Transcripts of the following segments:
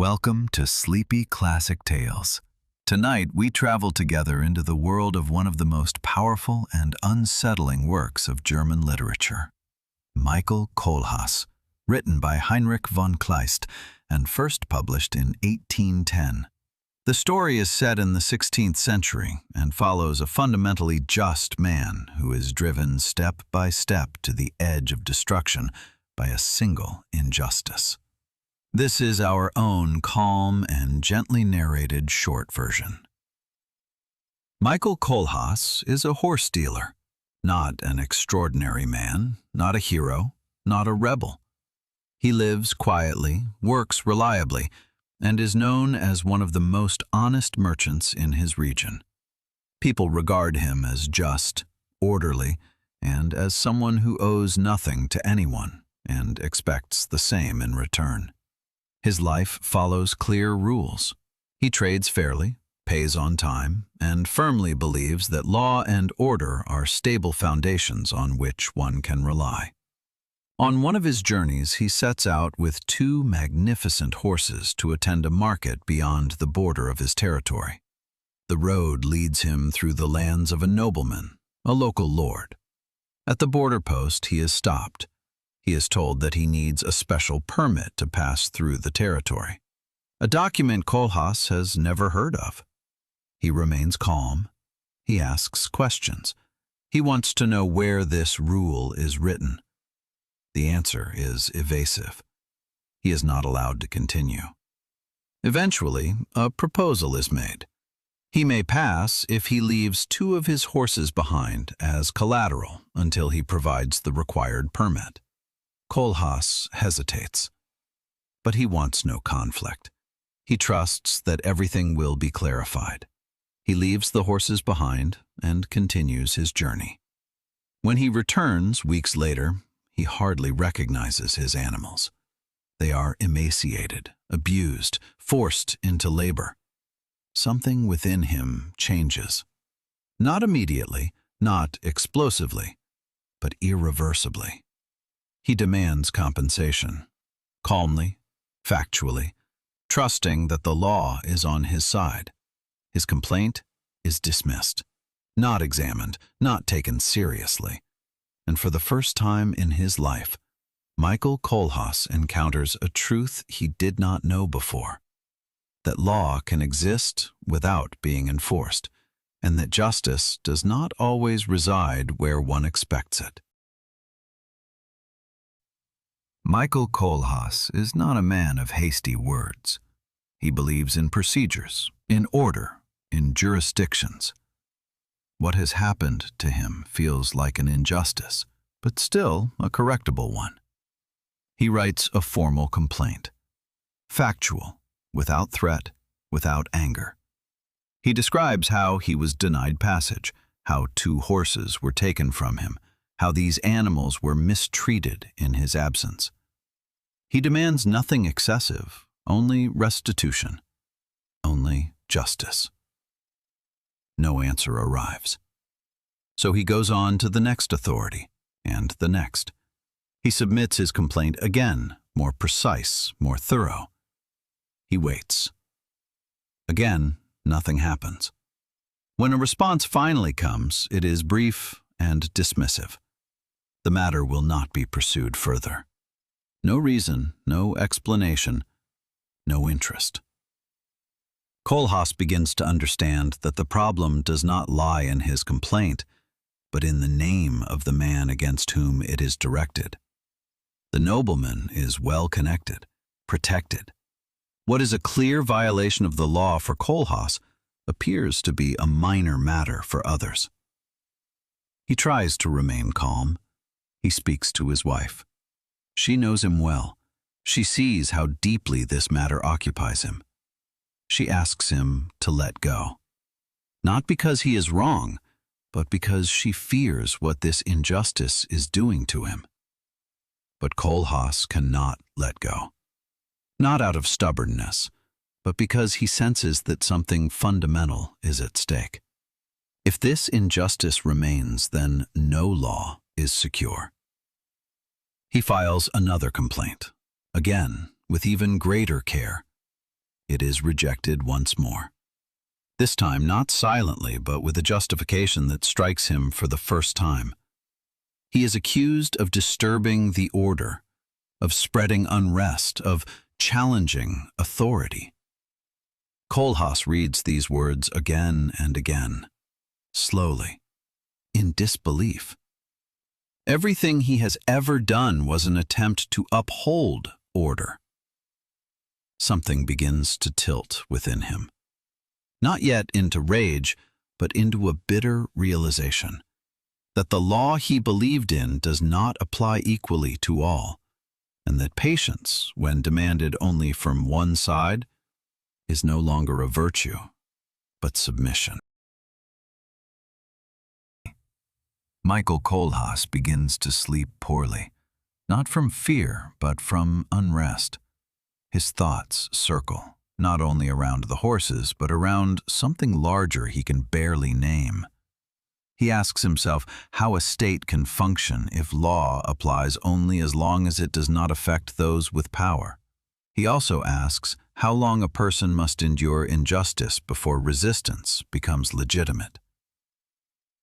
Welcome to Sleepy Classic Tales. Tonight, we travel together into the world of one of the most powerful and unsettling works of German literature, Michael Kohlhaas, written by Heinrich von Kleist and first published in 1810. The story is set in the 16th century and follows a fundamentally just man who is driven step by step to the edge of destruction by a single injustice. This is our own calm and gently narrated short version. Michael Kohlhaas is a horse dealer, not an extraordinary man, not a hero, not a rebel. He lives quietly, works reliably, and is known as one of the most honest merchants in his region. People regard him as just, orderly, and as someone who owes nothing to anyone and expects the same in return. His life follows clear rules. He trades fairly, pays on time, and firmly believes that law and order are stable foundations on which one can rely. On one of his journeys, he sets out with two magnificent horses to attend a market beyond the border of his territory. The road leads him through the lands of a nobleman, a local lord. At the border post, he is stopped. He is told that he needs a special permit to pass through the territory, a document Kohlhaas has never heard of. He remains calm. He asks questions. He wants to know where this rule is written. The answer is evasive. He is not allowed to continue. Eventually, a proposal is made. He may pass if he leaves two of his horses behind as collateral until he provides the required permit. Kohlhaas hesitates, but he wants no conflict. He trusts that everything will be clarified. He leaves the horses behind and continues his journey. When he returns weeks later, he hardly recognizes his animals. They are emaciated, abused, forced into labor. Something within him changes. Not immediately, not explosively, but irreversibly. He demands compensation, calmly, factually, trusting that the law is on his side. His complaint is dismissed, not examined, not taken seriously. And for the first time in his life, Michael Kohlhaas encounters a truth he did not know before: that law can exist without being enforced, and that justice does not always reside where one expects it. Michael Kohlhaas is not a man of hasty words. He believes in procedures, in order, in jurisdictions. What has happened to him feels like an injustice, but still a correctable one. He writes a formal complaint, factual, without threat, without anger. He describes how he was denied passage, how two horses were taken from him, how these animals were mistreated in his absence. He demands nothing excessive, only restitution, only justice. No answer arrives. So he goes on to the next authority, and the next. He submits his complaint again, more precise, more thorough. He waits. Again, nothing happens. When a response finally comes, it is brief and dismissive. The matter will not be pursued further. No reason, no explanation, no interest. Kohlhaas begins to understand that the problem does not lie in his complaint, but in the name of the man against whom it is directed. The nobleman is well connected, protected. What is a clear violation of the law for Kohlhaas appears to be a minor matter for others. He tries to remain calm. He speaks to his wife. She knows him well. She sees how deeply this matter occupies him. She asks him to let go. Not because he is wrong, but because she fears what this injustice is doing to him. But Kohlhaas cannot let go. Not out of stubbornness, but because he senses that something fundamental is at stake. If this injustice remains, then no law is secure. He files another complaint, again with even greater care. it is rejected once more. This time not silently, but with a justification that strikes him for the first time. He is accused of disturbing the order, of spreading unrest, of challenging authority. Kohlhaas reads these words again and again, slowly, in disbelief. Everything he has ever done was an attempt to uphold order. Something begins to tilt within him. Not yet into rage, but into a bitter realization that the law he believed in does not apply equally to all, and that patience, when demanded only from one side, is no longer a virtue, but submission. Michael Kohlhaas begins to sleep poorly, not from fear, but from unrest. His thoughts circle, not only around the horses, but around something larger he can barely name. He asks himself how a state can function if law applies only as long as it does not affect those with power. He also asks how long a person must endure injustice before resistance becomes legitimate.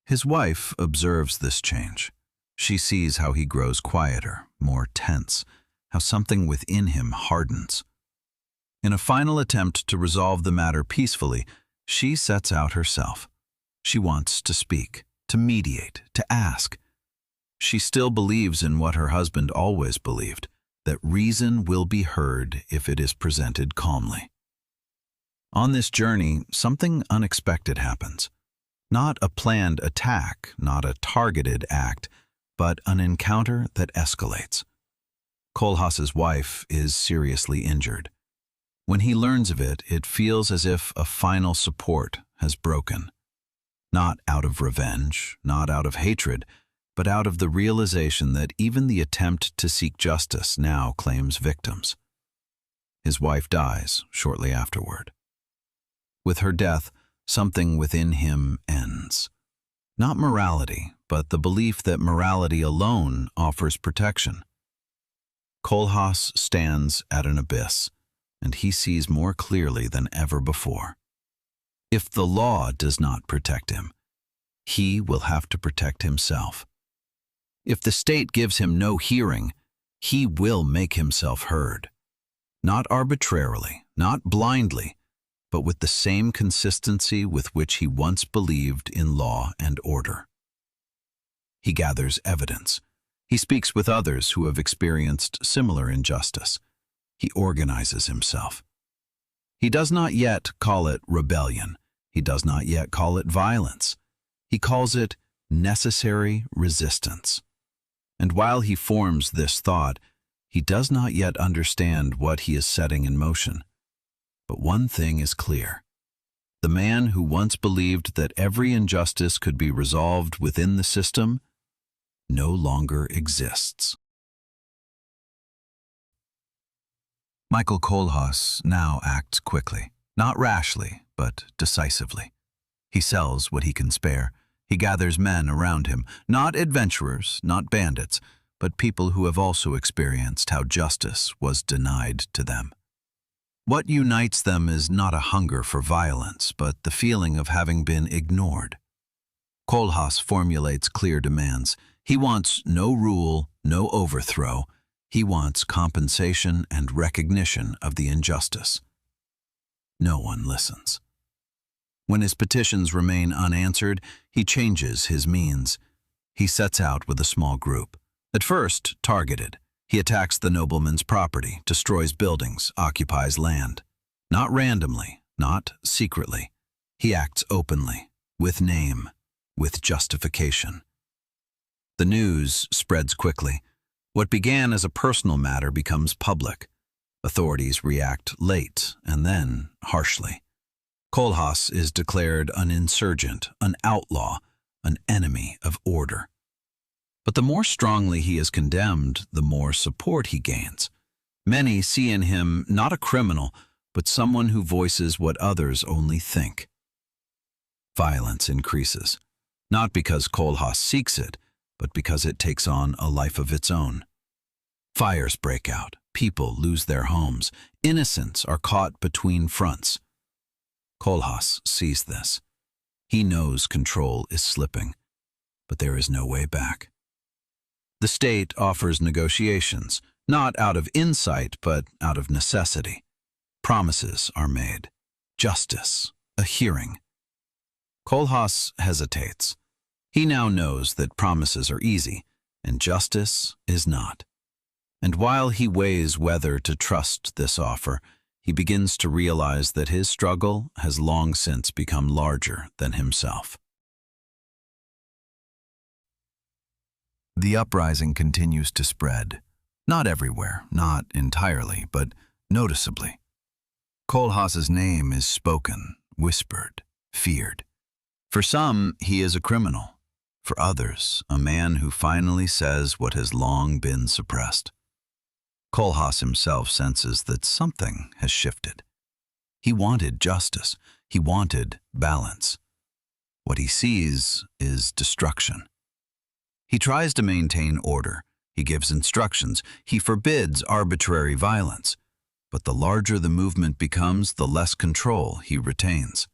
His wife observes this change. She sees how he grows quieter, more tense, how something within him hardens. In a final attempt to resolve the matter peacefully, she sets out herself. She wants to speak, to mediate, to ask. She still believes in what her husband always believed, that reason will be heard if it is presented calmly. On this journey, something unexpected happens. Not a planned attack, not a targeted act, but an encounter that escalates. Kohlhaas's wife is seriously injured. When he learns of it, it feels as if a final support has broken. Not out of revenge, not out of hatred, but out of the realization that even the attempt to seek justice now claims victims. His wife dies shortly afterward. With her death, something within him ends. Not morality, but the belief that morality alone offers protection. Kohlhaas stands at an abyss, and he sees more clearly than ever before. If the law does not protect him, he will have to protect himself. If the state gives him no hearing, he will make himself heard. Not arbitrarily, not blindly, but with the same consistency with which he once believed in law and order. He gathers evidence. He speaks with others who have experienced similar injustice. He organizes himself. He does not yet call it rebellion. He does not yet call it violence. He calls it necessary resistance. And while he forms this thought, he does not yet understand what he is setting in motion. But one thing is clear. The man who once believed that every injustice could be resolved within the system no longer exists. Michael Kohlhaas now acts quickly, not rashly, but decisively. He sells what he can spare. He gathers men around him, not adventurers, not bandits, but people who have also experienced how justice was denied to them. What unites them is not a hunger for violence, but the feeling of having been ignored. Kohlhaas formulates clear demands. He wants no rule, no overthrow. He wants compensation and recognition of the injustice. No one listens. When his petitions remain unanswered, he changes his means. He sets out with a small group. At first, targeted, he attacks the nobleman's property, destroys buildings, occupies land. Not randomly, not secretly. He acts openly, with name, with justification. The news spreads quickly. What began as a personal matter becomes public. Authorities react late and then harshly. Kohlhaas is declared an insurgent, an outlaw, an enemy of order. But the more strongly he is condemned, the more support he gains. Many see in him not a criminal, but someone who voices what others only think. Violence increases, not because Kohlhaas seeks it, but because it takes on a life of its own. Fires break out, people lose their homes, innocents are caught between fronts. Kohlhaas sees this. He knows control is slipping, but there is no way back. The state offers negotiations, not out of insight, but out of necessity. Promises are made. Justice, a hearing. Kohlhaas hesitates. He now knows that promises are easy, and justice is not. And while he weighs whether to trust this offer, he begins to realize that his struggle has long since become larger than himself. The uprising continues to spread. Not everywhere, not entirely, but noticeably. Kohlhaas's name is spoken, whispered, feared. For some, he is a criminal. For others, a man who finally says what has long been suppressed. Kohlhaas himself senses that something has shifted. He wanted justice. He wanted balance. What he sees is destruction. He tries to maintain order. He gives instructions. He forbids arbitrary violence. But the larger the movement becomes, the less control he retains.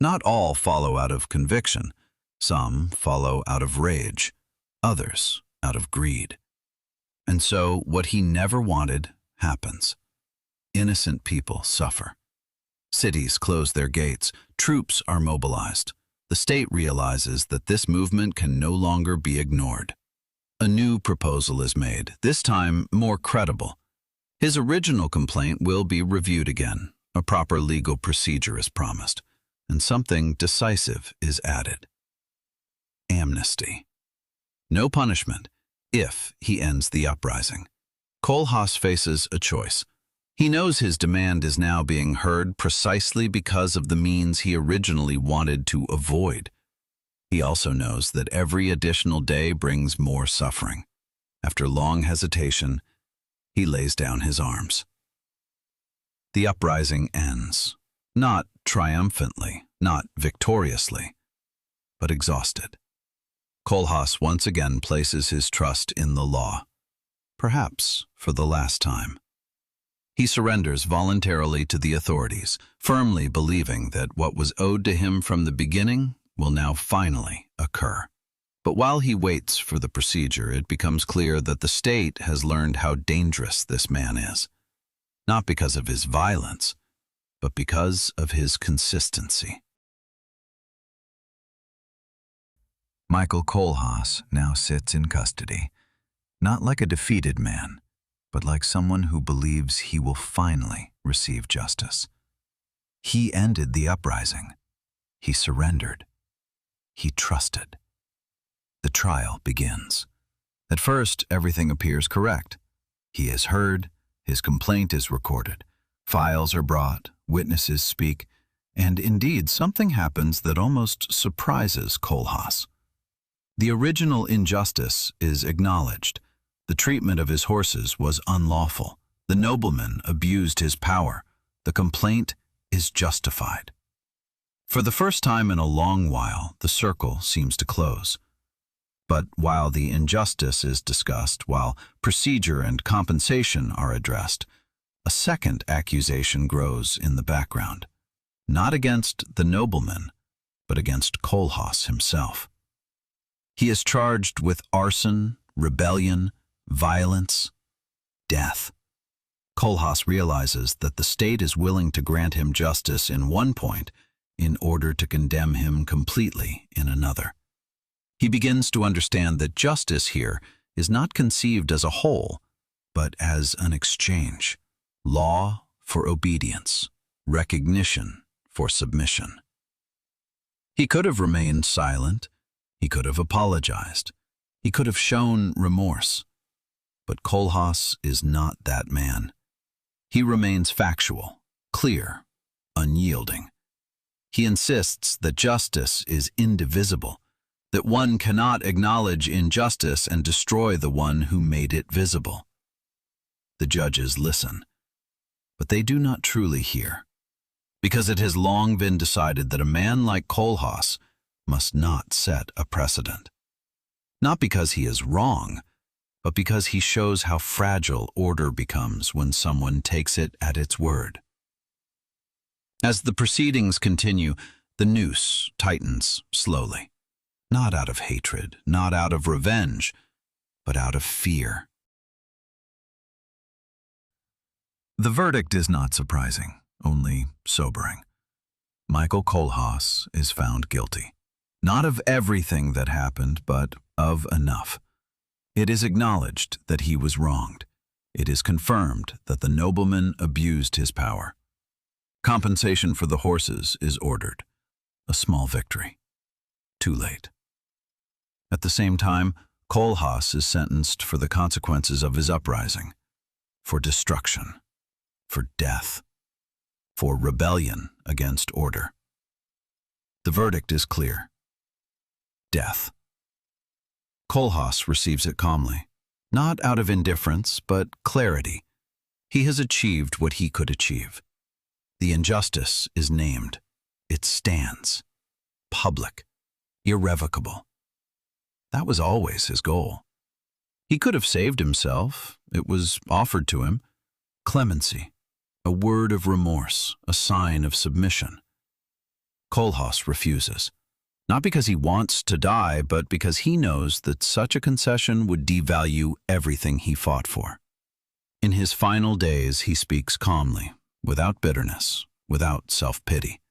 Not all follow out of conviction. Some follow out of rage. Others out of greed. And so, what he never wanted happens. Innocent people suffer. Cities close their gates. Troops are mobilized. The state realizes that this movement can no longer be ignored. A new proposal is made, this time more credible. His original complaint will be reviewed again. A proper legal procedure is promised, and something decisive is added. Amnesty. No punishment, if he ends the uprising. Kohlhaas faces a choice. He knows his demand is now being heard precisely because of the means he originally wanted to avoid. He also knows that every additional day brings more suffering. After long hesitation, he lays down his arms. The uprising ends, not triumphantly, not victoriously, but exhausted. Kohlhaas once again places his trust in the law, perhaps for the last time. He surrenders voluntarily to the authorities, firmly believing that what was owed to him from the beginning will now finally occur. But while he waits for the procedure, it becomes clear that the state has learned how dangerous this man is, not because of his violence, but because of his consistency. Michael Kohlhaas now sits in custody, not like a defeated man, but like someone who believes he will finally receive justice. He ended the uprising. He surrendered. He trusted. The trial begins. At first, everything appears correct. He is heard, his complaint is recorded, files are brought, witnesses speak, and indeed something happens that almost surprises Kohlhaas. The original injustice is acknowledged. The treatment of his horses was unlawful. The nobleman abused his power. The complaint is justified. For the first time in a long while, the circle seems to close. But while the injustice is discussed, while procedure and compensation are addressed, a second accusation grows in the background, not against the nobleman, but against Kohlhaas himself. He is charged with arson, rebellion, violence, death. Kohlhaas realizes that the state is willing to grant him justice in one point in order to condemn him completely in another. He begins to understand that justice here is not conceived as a whole, but as an exchange. Law for obedience, recognition for submission. He could have remained silent. He could have apologized. He could have shown remorse. But Kohlhaas is not that man. He remains factual, clear, unyielding. He insists that justice is indivisible, that one cannot acknowledge injustice and destroy the one who made it visible. The judges listen, but they do not truly hear, because it has long been decided that a man like Kohlhaas must not set a precedent. Not because he is wrong, but because he shows how fragile order becomes when someone takes it at its word. As the proceedings continue, the noose tightens slowly, not out of hatred, not out of revenge, but out of fear. The verdict is not surprising, only sobering. Michael Kohlhaas is found guilty. Not of everything that happened, but of enough. It is acknowledged that he was wronged. It is confirmed that the nobleman abused his power. Compensation for the horses is ordered. A small victory. Too late. At the same time, Kohlhaas is sentenced for the consequences of his uprising, for destruction, for death, for rebellion against order. The verdict is clear. Death. Kohlhaas receives it calmly, not out of indifference, but clarity. He has achieved what he could achieve. The injustice is named. It stands. Public. Irrevocable. That was always his goal. He could have saved himself. It was offered to him. Clemency. A word of remorse, a sign of submission. Kohlhaas refuses, not because he wants to die, but because he knows that such a concession would devalue everything he fought for. In his final days, he speaks calmly, without bitterness, without self-pity.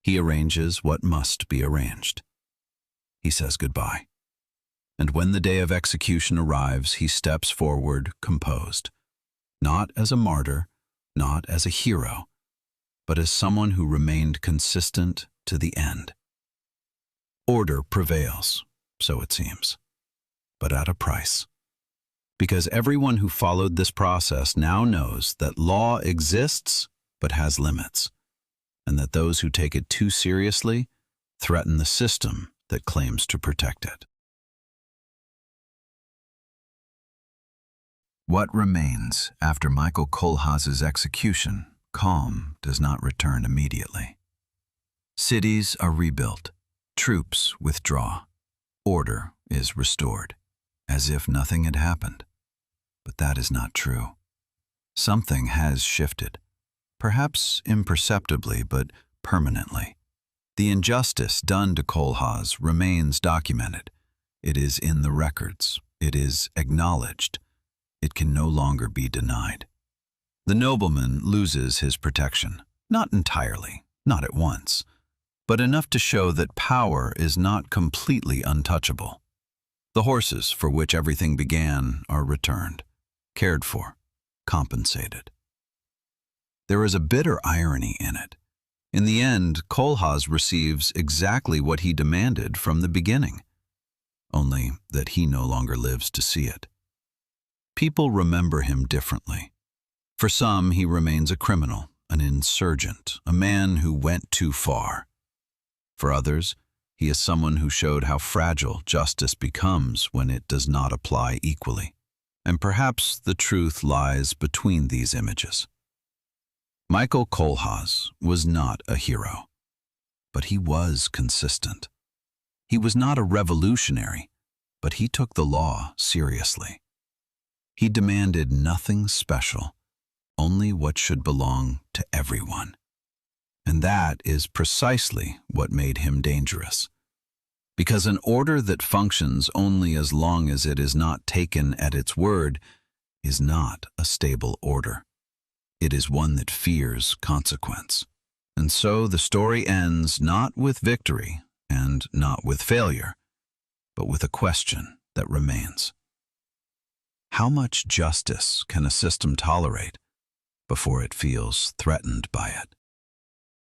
He arranges what must be arranged. He says goodbye. And when the day of execution arrives, he steps forward composed, not as a martyr, not as a hero, but as someone who remained consistent to the end. Order prevails, so it seems, but at a price. Because everyone who followed this process now knows that law exists but has limits, and that those who take it too seriously threaten the system that claims to protect it. What remains after Michael Kohlhaas's execution? Calm does not return immediately. Cities are rebuilt, troops withdraw, order is restored, as if nothing had happened. But that is not true. Something has shifted, perhaps imperceptibly but permanently. The injustice done to Kohlhaas remains documented. It is in the records. It is acknowledged. It can no longer be denied. The nobleman loses his protection, not entirely, not at once, but enough to show that power is not completely untouchable. The horses for which everything began are returned, cared for, compensated. There is a bitter irony in it. In the end, Kohlhaas receives exactly what he demanded from the beginning, only that he no longer lives to see it. People remember him differently. For some, he remains a criminal, an insurgent, a man who went too far. For others, he is someone who showed how fragile justice becomes when it does not apply equally. And perhaps the truth lies between these images. Michael Kohlhaas was not a hero, but he was consistent. He was not a revolutionary, but he took the law seriously. He demanded nothing special, only what should belong to everyone. And that is precisely what made him dangerous. Because an order that functions only as long as it is not taken at its word is not a stable order. It is one that fears consequence. And so the story ends not with victory and not with failure, but with a question that remains. How much justice can a system tolerate before it feels threatened by it?